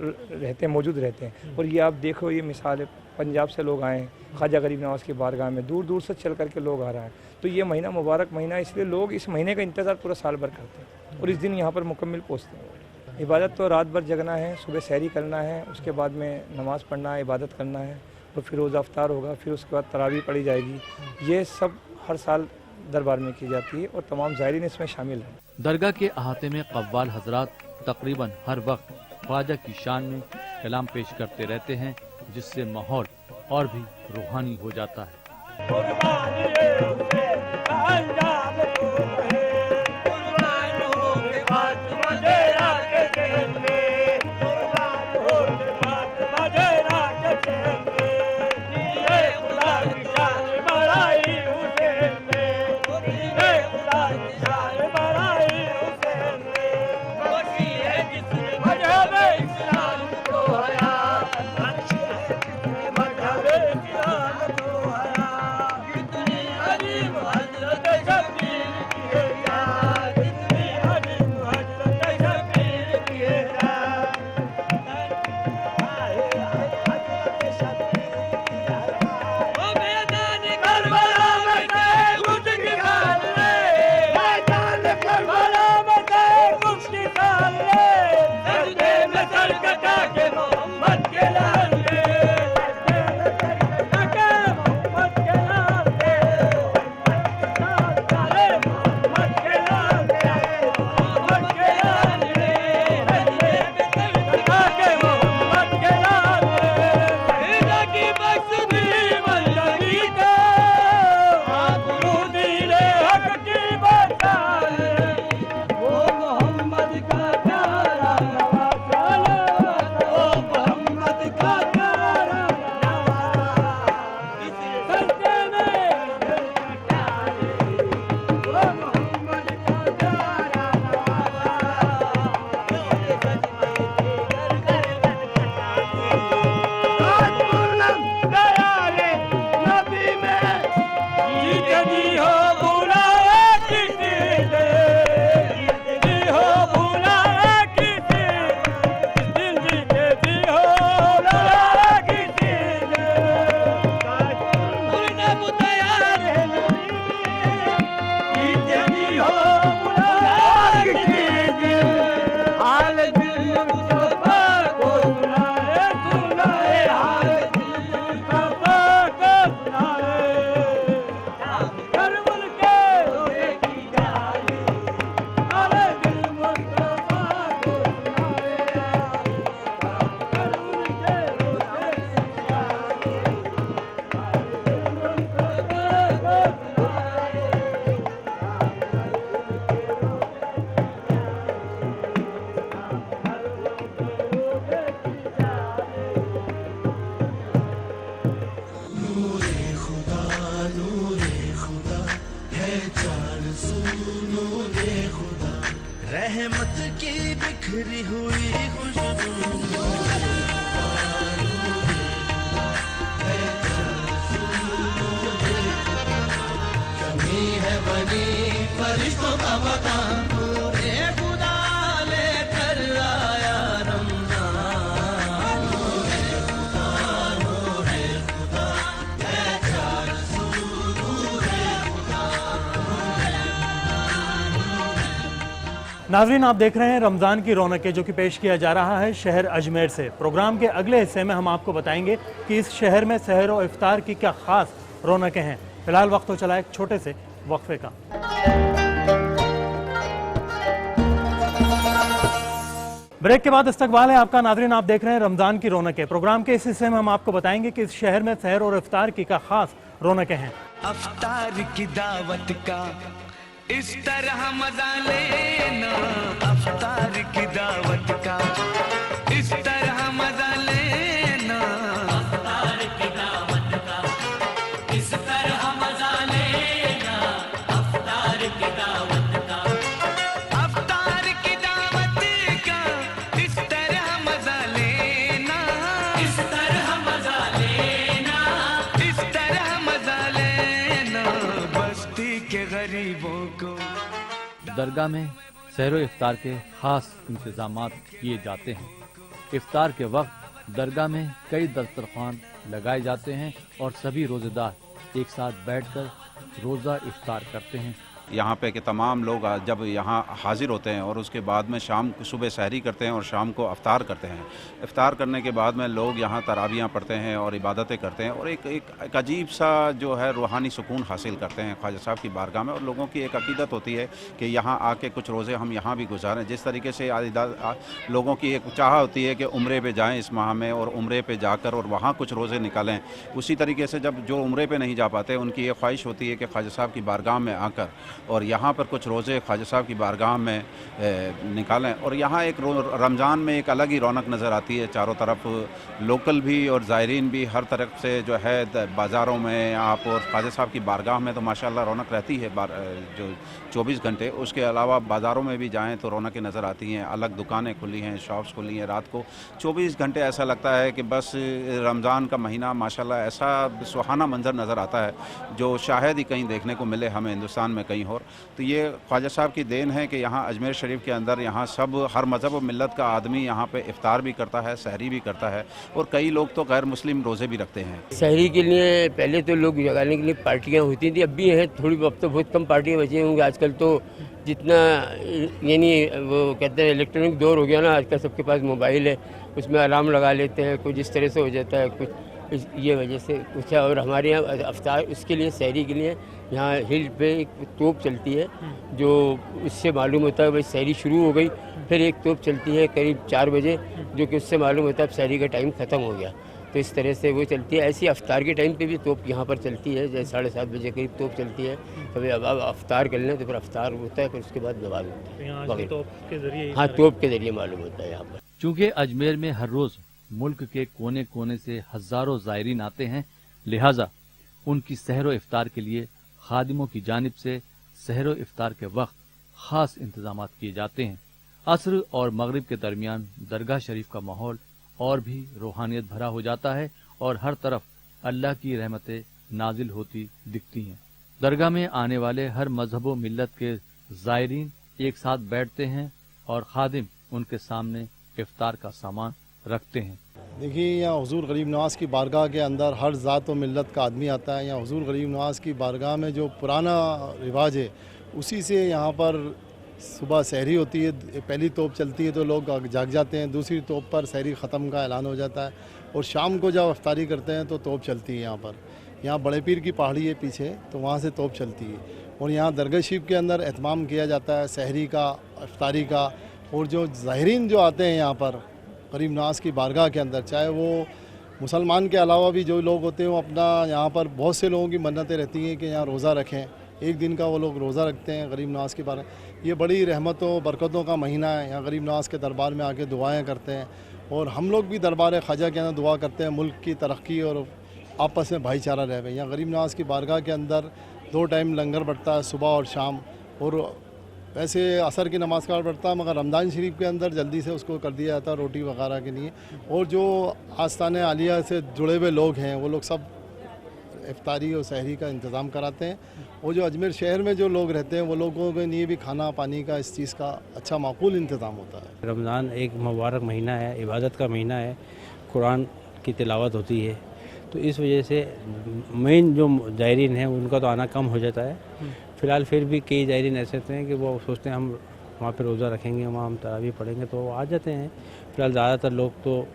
رہتے ہیں, موجود رہتے ہیں. اور یہ آپ دیکھو یہ مثال ہے, پنجاب سے لوگ آئے ہیں خواجہ غریب نواز کی بارگاہ میں, دور دور سے چل کر کے لوگ آ رہے ہیں. تو یہ مہینہ مبارک مہینہ اس لیے لوگ اس مہینے کا انتظار پورا سال بھر کرتے ہیں اور اس دن یہاں پر مکمل پہنچتے ہیں. عبادت تو رات بھر جگنا ہے, صبح سحری کرنا ہے, اس کے بعد میں نماز پڑھنا ہے, عبادت کرنا ہے, اور پھر روزہ افطار ہوگا, پھر اس کے بعد تراویح پڑھی جائے گی. یہ سب ہر سال دربار میں کی جاتی ہے اور تمام زائرین اس میں شامل ہیں. درگاہ کے احاطے میں قوال حضرات تقریباً ہر وقت خواجہ کی شان میں کلام پیش کرتے رہتے ہیں جس سے ماحول اور بھی روحانی ہو جاتا ہے. नूरे खुदा रहमत की बिखरी हुई खुशबू कमी है बनी फरिश्तों का मकान नूरे खुदा लेकर आया रमजान नूरे खुदा ऐसा रसूल नूरे खुदा। नाज़रीन, आप देख रहे हैं रमज़ान की रौनकें, जो कि पेश किया जा रहा है शहर अजमेर से। प्रोग्राम के अगले हिस्से में हम आपको बताएंगे कि इस शहर में सहर और इफ्तार की क्या ख़ास रौनकें हैं। फिलहाल वक्त हो चला एक छोटे से वक्फे का। ब्रेक के बाद इस्तकबाल है आपका। नाज़रीन, आप देख रहे हैं रमज़ान की रौनकें। प्रोग्राम के इस हिस्से में हम आपको बताएंगे कि इस शहर में सहर और इफ्तार की क्या ख़ास रौनकें हैं। अफ्तार की दावत का इस तरह मजा लेना, अफ्तार की दावत का इस तरह मजा लेना, अफ्तार की दावत का इस तरह मजा लेना, अफ्तार की दावत का, अफ्तार की दावत का इस तरह मजा लेना, इस तरह मजा लेना, इस तरह मजा लेना, बस्ती के गरीबों को। दरगाह में सहर व इफ्तार के खास इंतजामात किए जाते हैं। इफ्तार के वक्त दरगाह में कई दस्तरखान लगाए जाते हैं और सभी रोजेदार एक साथ बैठकर रोज़ा इफ्तार करते हैं। यहाँ पे के तमाम लोग जब यहाँ हाजिर होते हैं और उसके बाद में शाम सुबह सहरी करते हैं और शाम को अफ्तार करते हैं। इफ्तार करने के बाद में लोग यहाँ तरावियाँ पढ़ते हैं और इबादतें करते हैं और एक अजीब सा जो है रूहानी सुकून हासिल करते हैं ख्वाजा साहब की बारगाह में। और लोगों की एक अकीदत होती है कि यहाँ आके कुछ रोज़े हम यहाँ भी गुजारें। जिस तरीके से लोगों की एक चाह होती है कि उम्रे पे जाएँ इस माह में और उम्रे पे जाकर और वहाँ कुछ रोज़े निकालें, उसी तरीके से जब जो उम्रे पे नहीं जा पाते उनकी ये ख्वाहिश होती है कि ख्वाजा साहब की बारगाह में आकर और यहाँ पर कुछ रोज़े ख्वाजा साहब की बारगाह में निकालें। और यहाँ एक रमज़ान में एक अलग ही रौनक नज़र आती है। चारों तरफ लोकल भी और ज़ायरीन भी हर तरफ से जो है बाज़ारों में आप और ख्वाजा साहब की बारगाह में तो माशाल्लाह रौनक रहती है जो 24 घंटे। उसके अलावा बाज़ारों में भी जाएँ तो रौनकें नज़र आती हैं। अलग दुकानें खुली हैं, शॉप्स खुली हैं। रात को 24 घंटे ऐसा लगता है कि बस रमज़ान का महीना माशाल्लाह ऐसा सुहाना मंजर नज़र आता है जो शायद ही कहीं देखने को मिले हमें हिंदुस्तान में कहीं और। तो ये ख्वाजा साहब की देन है कि यहाँ अजमेर शरीफ के अंदर यहाँ सब हर मज़हब और मिल्लत का आदमी यहाँ पे इफ्तार भी करता है, सहरी भी करता है और कई लोग तो गैर मुस्लिम रोज़े भी रखते हैं। सहरी के लिए पहले तो लोग जगाने के लिए पार्टियाँ होती थी, अब भी हैं थोड़ी, अब तो बहुत कम पार्टियाँ बची होंगी। आजकल तो जितना यानी वो कहते हैं इलेक्ट्रॉनिक दौर हो गया ना, आजकल सबके पास मोबाइल है, उसमें अलार्म लगा लेते हैं, कुछ इस तरह से हो जाता है, कुछ ये वजह से कुछ है। और हमारे यहाँ अफ्तार उसके लिए सहरी के लिए यहाँ हिल पे एक तोप चलती है जो उससे मालूम होता है भाई सहरी शुरू हो गई। फिर एक तोप चलती है करीब 4 बजे जो कि उससे मालूम होता है अब सहरी का टाइम ख़त्म हो गया। तो इस तरह से वो चलती है। ऐसी अफ्तार के टाइम पे भी तोप यहाँ पर चलती है, जैसे 7:30 बजे करीब तोप चलती है। कभी अब अफ्तार कर लें तो फिर अफ्तार होता है, फिर उसके बाद नमाज होता है। तोप के जरिए, हाँ, तोप के जरिए मालूम होता है यहाँ पर। चूँकि अजमेर में हर रोज़ मुल्क के कोने कोने से हज़ारों ज़ायरीन आते हैं, लिहाजा उनकी सहर व इफ्तार के लिए खादिमों की जानिब से सहर व इफ्तार के वक्त ख़ास इंतजामात किए जाते हैं। असर और मगरिब के दरमियान दरगाह शरीफ का माहौल और भी रूहानियत भरा हो जाता है और हर तरफ अल्लाह की रहमतें नाजिल होती दिखती हैं। दरगाह में आने वाले हर मजहब व मिल्लत के ज़ायरीन एक साथ बैठते हैं और खादिम उनके सामने इफ्तार का सामान रखते हैं। देखिए, यहाँ हुजूर गरीब नवाज़ की बारगाह के अंदर हर ज़ात व मिल्लत का आदमी आता है। यहाँ हुजूर गरीब नवाज़ की बारगाह में जो पुराना रिवाज है उसी से यहाँ पर सुबह सहरी होती है। पहली तोप चलती है तो लोग जाग जाते हैं, दूसरी तोप पर सहरी ख़त्म का ऐलान हो जाता है और शाम को जब इफ्तारी करते हैं तो तोप चलती है। यहाँ पर यहाँ बड़े पीर की पहाड़ी है पीछे, तो वहाँ से तोप चलती है और यहाँ दरगाह शरीफ के अंदर एहतमाम किया जाता है सहरी का, इफ्तारी का। और जो ज़ाहिरीन जो आते हैं यहाँ पर गरीब नवाज़ की बारगाह के अंदर, चाहे वो मुसलमान के अलावा भी जो लोग होते हैं वो अपना यहाँ पर बहुत से लोगों की मन्नतें रहती हैं कि यहाँ रोज़ा रखें, एक दिन का वो लोग रोज़ा रखते हैं गरीब नवाज़ की बारगाह। ये बड़ी रहमतों बरकतों का महीना है। यहाँ गरीब नवाज़ के दरबार में आके दुआएँ करते हैं और हम लोग भी दरबार ख्वाजा के अंदर दुआ करते हैं मुल्क की तरक्की और आपस में भाईचारा रहे। यहाँ गरीब नवाज़ की बारगाह के अंदर 2 टाइम लंगर बढ़ता है, सुबह और शाम, اور वैसे असर की नमाज़ का पढ़ता मगर रमज़ान शरीफ के अंदर जल्दी से उसको कर दिया जाता रोटी वगैरह के लिए। और जो आस्ताने आलिया से जुड़े हुए लोग हैं वो लोग सब इफ्तारी और सहरी का इंतज़ाम कराते हैं। और जो अजमेर शहर में जो लोग रहते हैं वो लोगों के लिए भी खाना पानी का इस चीज़ का अच्छा माकूल इंतज़ाम होता है। रमज़ान एक मुबारक महीना है, इबादत का महीना है, कुरान की तिलावत होती है, तो इस वजह से मेन जो ज़ायरीन हैं उनका तो आना कम हो जाता है। फ़िलहाल फिर भी कई ज़ायरीन ऐसे होते हैं कि वो सोचते हैं हम वहाँ पे रोज़ा रखेंगे, वहाँ हम तरावी पढ़ेंगे, तो वो आ जाते हैं। फ़िलहाल ज़्यादातर लोग तो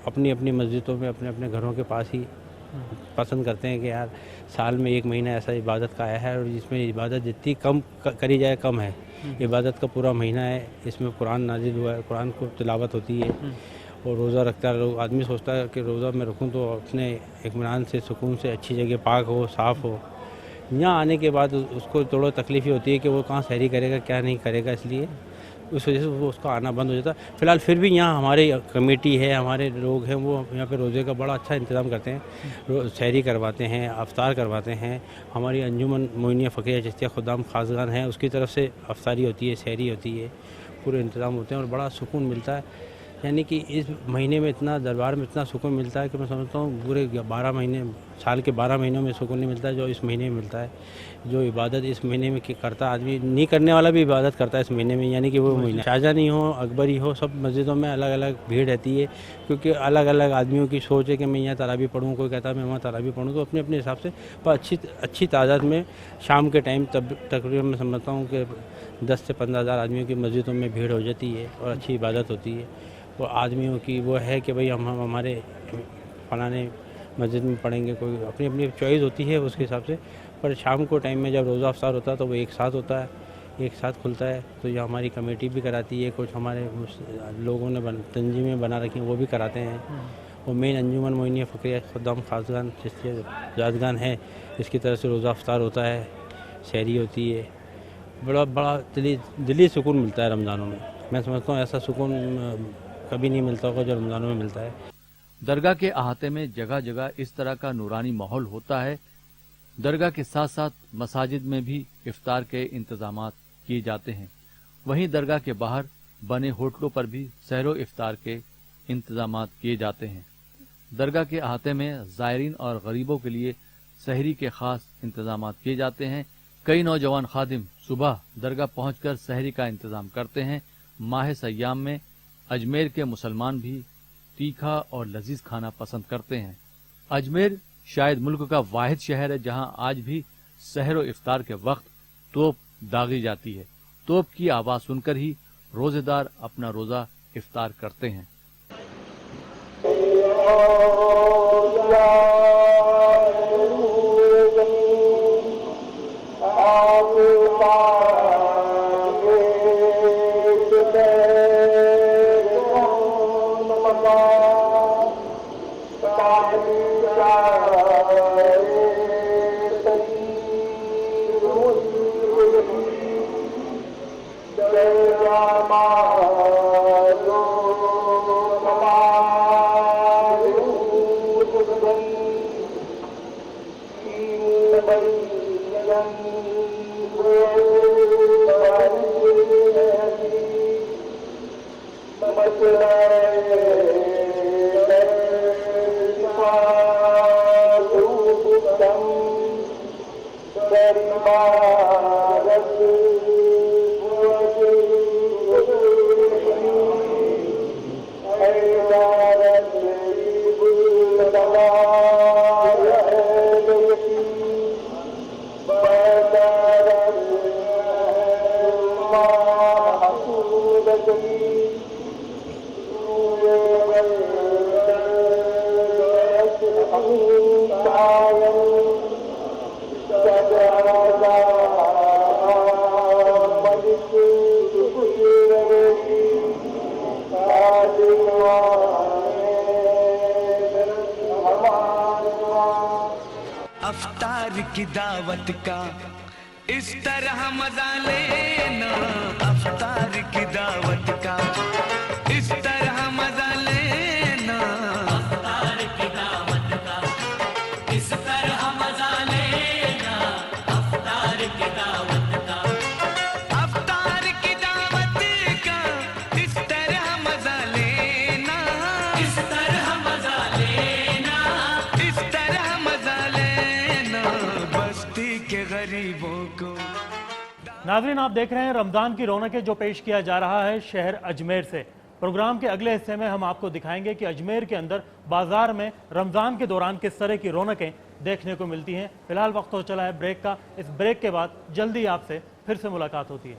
अपनी अपनी मस्जिदों में अपने अपने घरों के पास ही पसंद करते हैं कि यार साल में एक महीना ऐसा इबादत का आया है और जिसमें इबादत जितनी कम करी जाए कम है। इबादत का पूरा महीना है, इसमें कुरान नाजिल हुआ है, कुरान को तिलावत होती है और रोज़ा रखता है। आदमी सोचता है कि रोज़ा मैं रखूं तो अपने इत्मीनान से सुकून से अच्छी जगह पाक हो, साफ़ हो। यहाँ आने के बाद उसको थोड़ा तकलीफ़ ही होती है कि वो कहाँ सहरी करेगा क्या नहीं करेगा, इसलिए उस वजह से वो उसका आना बंद हो जाता है। फ़िलहाल फिर भी यहाँ हमारे कमेटी है, हमारे लोग हैं, वो यहाँ पे रोज़े का बड़ा अच्छा इंतज़ाम करते हैं, सहरी करवाते हैं, अफ्तार करवाते हैं। हमारी अंजुमन मोइनिया फ़कीह चिश्तिया खुदाम खासगान है, उसकी तरफ से अफ्तारी होती है, सहरी होती है, पूरे इंतज़ाम होते हैं और बड़ा सुकून मिलता है। यानी कि इस महीने में इतना दरबार में इतना सुकून मिलता है कि मैं समझता हूँ पूरे 12 महीने साल के 12 महीनों में सुकून नहीं मिलता है जो इस महीने में मिलता है। जो इबादत इस महीने में करता आदमी नहीं करने वाला भी इबादत करता है इस महीने में, यानी कि वो महीना शाहजहानी हो अकबरी हो सब मस्जिदों में अलग अलग भीड़ रहती है, क्योंकि अलग अलग आदमियों की सोच है कि मैं यहाँ तरावी पढ़ूँ, कोई कहता है मैं वहाँ तरावी पढ़ूँ, तो अपने अपने हिसाब से पर अच्छी तादाद में शाम के टाइम तकरीबन मैं समझता हूँ कि 10 से 15 हज़ार आदमियों की मस्जिदों में भीड़ हो जाती है और अच्छी इबादत होती है। और आदमियों की वो है कि भाई हम हमारे फलाने मस्जिद में पढ़ेंगे, कोई अपनी अपनी चॉइस होती है उसके हिसाब से। पर शाम को टाइम में जब रोज़ा अफ्तार होता है तो वो एक साथ होता है, एक साथ खुलता है, तो ये हमारी कमेटी भी कराती है, कुछ हमारे लोगों ने तंजीमें बना रखी हैं वो भी कराते हैं। और मेन अंजुमन मोइनिया फ़कीह खुदाम खासगान चिश्तिया जादगान है, इसकी तरफ से रोज़ा अफ्तार होता है, सहरी होती है, बड़ा दिली सुकून मिलता है रमज़ानों में। मैं समझता हूँ ऐसा सुकून कभी नहीं मिलता होगा जो रमज़ानों में मिलता है। दरगाह के अहाते में जगह जगह इस तरह का नूरानी माहौल होता है। दरगाह के साथ साथ मसाजिद में भी इफ्तार के इंतजामात किए जाते हैं। वहीं दरगाह के बाहर बने होटलों पर भी सहरो इफ्तार के इंतजामात किए जाते हैं। दरगाह के अहाते में ज़ायरीन और गरीबों के लिए सहरी के खास इंतजामात किए जाते हैं। कई नौजवान खादिम सुबह दरगाह पहुंचकर सहरी का इंतजाम करते हैं। माह सयाम में अजमेर के मुसलमान भी तीखा और लजीज खाना पसंद करते हैं। अजमेर शायद मुल्क का वाहिद शहर है जहां आज भी सहरो इफ्तार के वक्त तोप दागी जाती है। तोप की आवाज सुनकर ही रोजेदार अपना रोजा इफ्तार करते हैं। अफ्तार की दावत का इस तरह मजा लेना, अफ्तार की दावत का इस तरह मजा लेना, अफ्तार की दावत का इस तरह मजा लेना, अफ्तार की दावत का नाज़रीन, आप देख रहे हैं रमज़ान की रौनकें जो पेश किया जा रहा है शहर अजमेर से। प्रोग्राम के अगले हिस्से में हम आपको दिखाएंगे कि अजमेर के अंदर बाजार में रमज़ान के दौरान किस तरह की रौनकें देखने को मिलती हैं। फिलहाल वक्त हो चला है ब्रेक का। इस ब्रेक के बाद जल्दी आपसे फिर से मुलाकात होती है।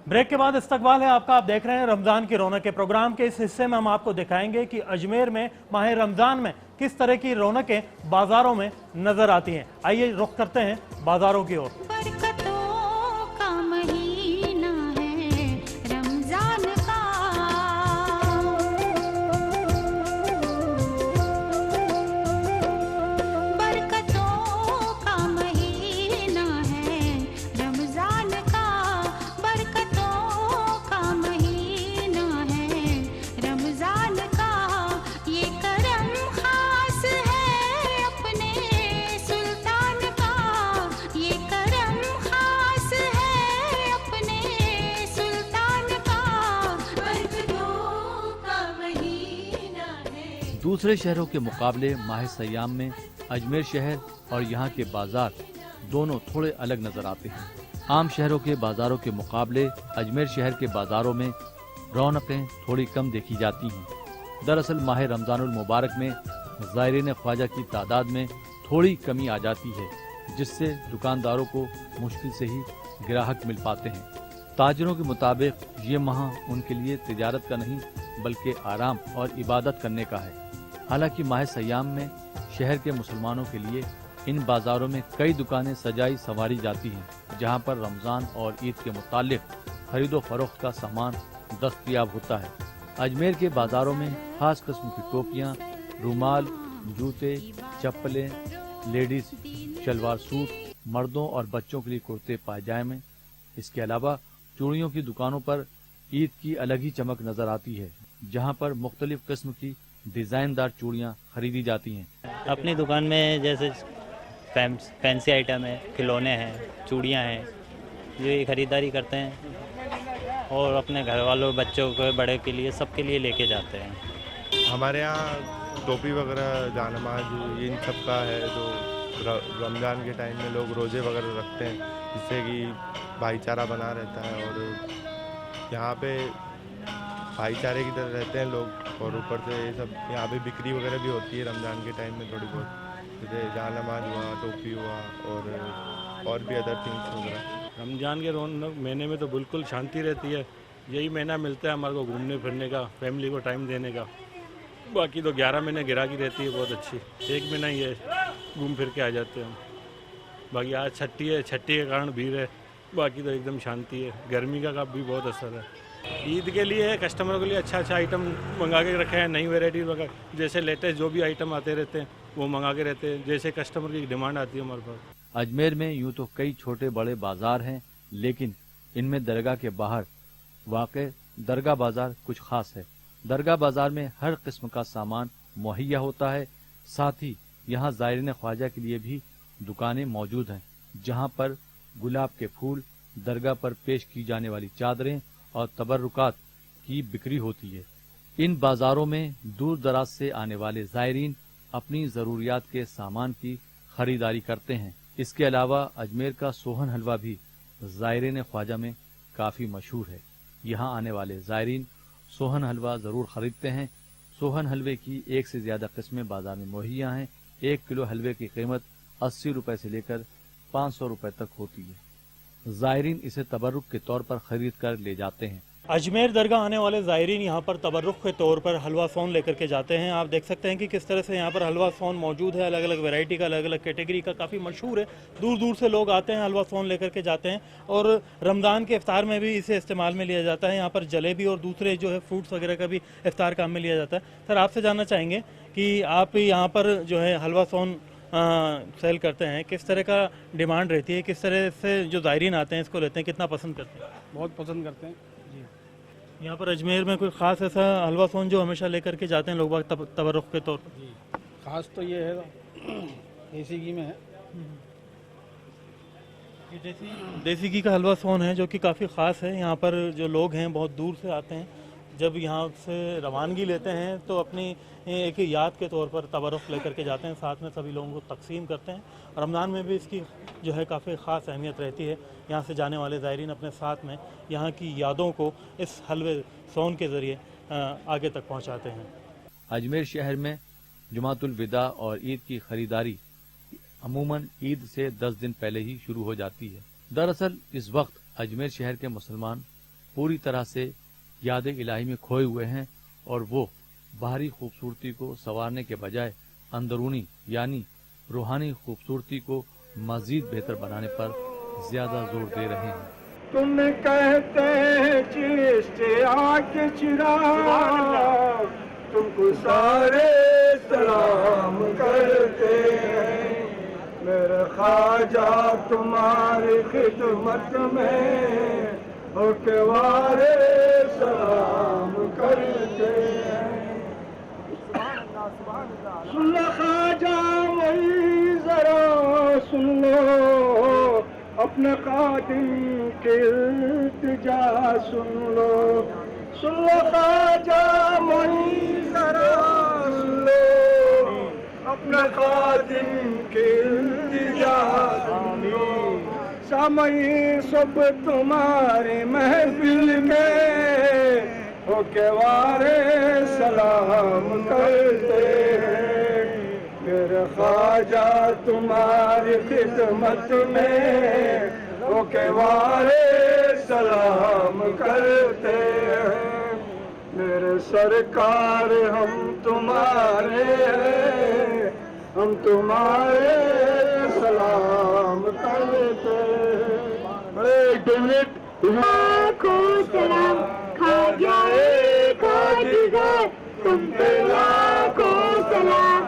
ब्रेक के बाद इस्तकबाल है आपका। आप देख रहे हैं रमज़ान की रौनकें। प्रोग्राम के इस हिस्से में हम आपको दिखाएंगे कि अजमेर में माह रमज़ान में किस तरह की रौनकें बाज़ारों में नज़र आती हैं। आइए रुख करते हैं बाज़ारों की ओर। दूसरे शहरों के मुकाबले माह सयाम में अजमेर शहर और यहाँ के बाजार दोनों थोड़े अलग नजर आते हैं। आम शहरों के बाजारों के मुकाबले अजमेर शहर के बाजारों में रौनकें थोड़ी कम देखी जाती हैं। दरअसल माह रमजानुल मुबारक में ज़ायरीन ख्वाजा की तादाद में थोड़ी कमी आ जाती है, जिससे दुकानदारों को मुश्किल से ही ग्राहक मिल पाते हैं। ताजरों के मुताबिक ये माह उनके लिए तिजारत का नहीं बल्कि आराम और इबादत करने का है। हालांकि माह सयाम में शहर के मुसलमानों के लिए इन बाजारों में कई दुकानें सजाई संवारी जाती हैं, जहां पर रमज़ान और ईद के मुतालिक खरीदो फरोख्त का सामान दस्तयाब होता है। अजमेर के बाजारों में खास किस्म की टोपियां, रुमाल, जूते, चप्पलें, लेडीज शलवार सूट, मर्दों और बच्चों के लिए कुर्ते पायजामे, इसके अलावा चूड़ियों की दुकानों पर ईद की अलग ही चमक नजर आती है, जहां पर मुख्तलिफ किस्म की डिजाइनदार चूड़ियां खरीदी जाती हैं। अपनी दुकान में जैसे फैंसी आइटम है, खिलौने हैं, चूड़ियां हैं, ये खरीदारी करते हैं और अपने घर वालों, बच्चों को, बड़े के लिए, सबके लिए लेके जाते हैं। हमारे यहाँ टोपी वगैरह, जानमाज, इन सब का है जो रमज़ान के टाइम में लोग रोज़े वगैरह रखते हैं, जिससे कि भाईचारा बना रहता है और यहाँ पे भाईचारे की तरह रहते हैं लोग। और ऊपर से ये सब यहाँ पे बिक्री वगैरह भी होती है रमज़ान के टाइम में थोड़ी बहुत, जैसे जानमाज हुआ, टोपी हुआ और भी अदर थिंग्स वगैरह। रमज़ान के रौनक महीने में तो बिल्कुल शांति रहती है। यही महीना मिलता है हमारे को घूमने फिरने का, फैमिली को टाइम देने का। बाकी तो 11 महीने गिराकी रहती है बहुत अच्छी, एक महीना ही है घूम फिर के आ जाते हैं हम। बाकी आज छठी है, छठी के कारण भीड़ है, बाकी तो एकदम शांति है। गर्मी का भी बहुत असर है। ईद के लिए कस्टमरों के लिए अच्छा आइटम मंगा के रखे हैं, नई वैरायटी वगैरह, जैसे लेटेस्ट जो भी आइटम आते रहते हैं वो मंगा के रहते हैं, जैसे कस्टमर की डिमांड आती है हमारे पास। अजमेर में यूँ तो कई छोटे बड़े बाजार हैं, लेकिन इनमें दरगाह के बाहर वाक़ दरगाह बाजार कुछ खास है। दरगाह बाजार में हर किस्म का सामान मुहैया होता है। साथ ही यहाँ ज़ायरीन ख्वाजा के लिए भी दुकानें मौजूद हैं, जहाँ पर गुलाब के फूल, दरगाह पर पेश की जाने वाली चादरें और तबर्रुकात की बिक्री होती है। इन बाजारों में दूर दराज से आने वाले ज़ायरीन अपनी ज़रूरियात के सामान की खरीदारी करते हैं। इसके अलावा अजमेर का सोहन हलवा भी ज़ायरीन ख्वाजा में काफ़ी मशहूर है। यहाँ आने वाले ज़ायरीन सोहन हलवा ज़रूर खरीदते हैं। सोहन हलवे की 1 से ज़्यादा किस्में बाजार में मुहैया हैं। 1 किलो हलवे की कीमत 80 रुपए से लेकर 500 रुपए तक होती है। ज़ायरीन इसे तबर्रुक के तौर पर खरीद कर ले जाते हैं। अजमेर दरगाह आने वाले ज़ायरीन यहाँ पर तबर्रुक के तौर पर हलवा सोन लेकर के जाते हैं। आप देख सकते हैं कि किस तरह से यहाँ पर हलवा सोन मौजूद है, अलग अलग वैरायटी का, अलग अलग कैटेगरी का, काफ़ी मशहूर है। दूर दूर से लोग आते हैं, हलवा सोन लेकर के जाते हैं और रमज़ान के इफ्तार में भी इसे इस्तेमाल में लिया जाता है। यहाँ पर जलेबी और दूसरे जो है फ्रूट्स वगैरह का भी इफ्तार काम में लिया जाता है। सर, आपसे जानना चाहेंगे कि आप यहाँ पर जो है हलवा सोन सेल करते हैं, किस तरह का डिमांड रहती है, किस तरह से जो ज़ायरीन आते हैं इसको लेते हैं, कितना पसंद करते हैं? बहुत पसंद करते हैं जी। यहाँ पर अजमेर में कोई ख़ास ऐसा हलवा सोन जो हमेशा लेकर के जाते हैं लोग बाग तबर्रुक के तौर पर? जी, ख़ास तो ये है देसी घी में है। देसी घी का हलवा सोन है जो कि काफ़ी ख़ास है। यहाँ पर जो लोग हैं बहुत दूर से आते हैं, جب یہاں سے روانگی لیتے ہیں تو اپنی ایک یاد کے طور پر تبرک لے کر کے جاتے ہیں، ساتھ میں سبھی لوگوں کو تقسیم کرتے ہیں۔ رمضان میں بھی اس کی جو ہے کافی خاص اہمیت رہتی ہے، یہاں سے جانے والے زائرین اپنے ساتھ میں یہاں کی یادوں کو اس حلوے سون کے ذریعے آگے تک پہنچاتے ہیں۔ اجمیر شہر میں جمعۃ الوداع اور عید کی خریداری عموماً عید سے 10 دن پہلے ہی شروع ہو جاتی ہے۔ دراصل اس وقت اجمیر شہر کے مسلمان پوری طرح سے یاد الہی میں کھوئے ہوئے ہیں اور وہ باہری خوبصورتی کو سنوارنے کے بجائے اندرونی یعنی روحانی خوبصورتی کو مزید بہتر بنانے پر زیادہ زور دے رہے ہیں۔ تم کہتے ہیں چشتیاں کے چراغ، تم کو سارے سلام کرتے ہیں، میرے خواجہ تمہاری خدمت میں ہو کے وارے سلام کرتے ہیں۔ سن لو خواجہ وہی ذرا سن لو، اپنے خادم کی التجا سن لو، سن لو خواجہ وہی ذرا سن لو، اپنے خادم کی التجا سن لو۔ سامعین سب تمہاری محفل میں ہو کے وارے سلام کرتے ہیں، میرے خواجہ تمہاری خدمت میں ہو کے وارے سلام کرتے ہیں، میرے سرکار ہم تمہارے ہیں، ہم تمہارے سلام کرتے ہیں۔ ایک منٹ لاکھوں سلام خواجہ خواجہ تم پہ لاکھوں سلام،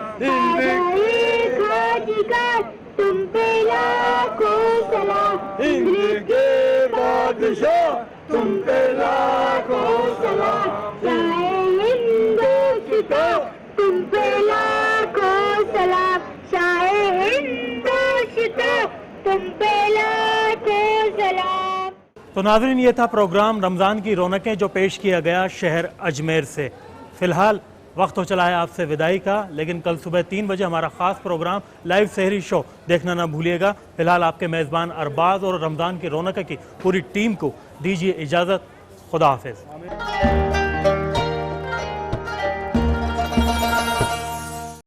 خواجہ تم پہ لاکھوں سلام، ہند کے بادشاہ تم پہ لاکھوں سلام، ہندوستہ تم پہ لاکھوں سلام، شاہ ہندوستہ تم پہ لاکھوں سلام۔ تو ناظرین، یہ تھا پروگرام رمضان کی رونقیں جو پیش کیا گیا شہر اجمیر سے۔ فی الحال وقت ہو چلا ہے آپ سے وداعی کا، لیکن کل صبح 3 بجے ہمارا خاص پروگرام لائیو سحری شو دیکھنا نہ بھولیے گا۔ فی الحال آپ کے میزبان ارباز اور رمضان کی رونقیں کی پوری ٹیم کو دیجیے اجازت۔ خدا حافظ۔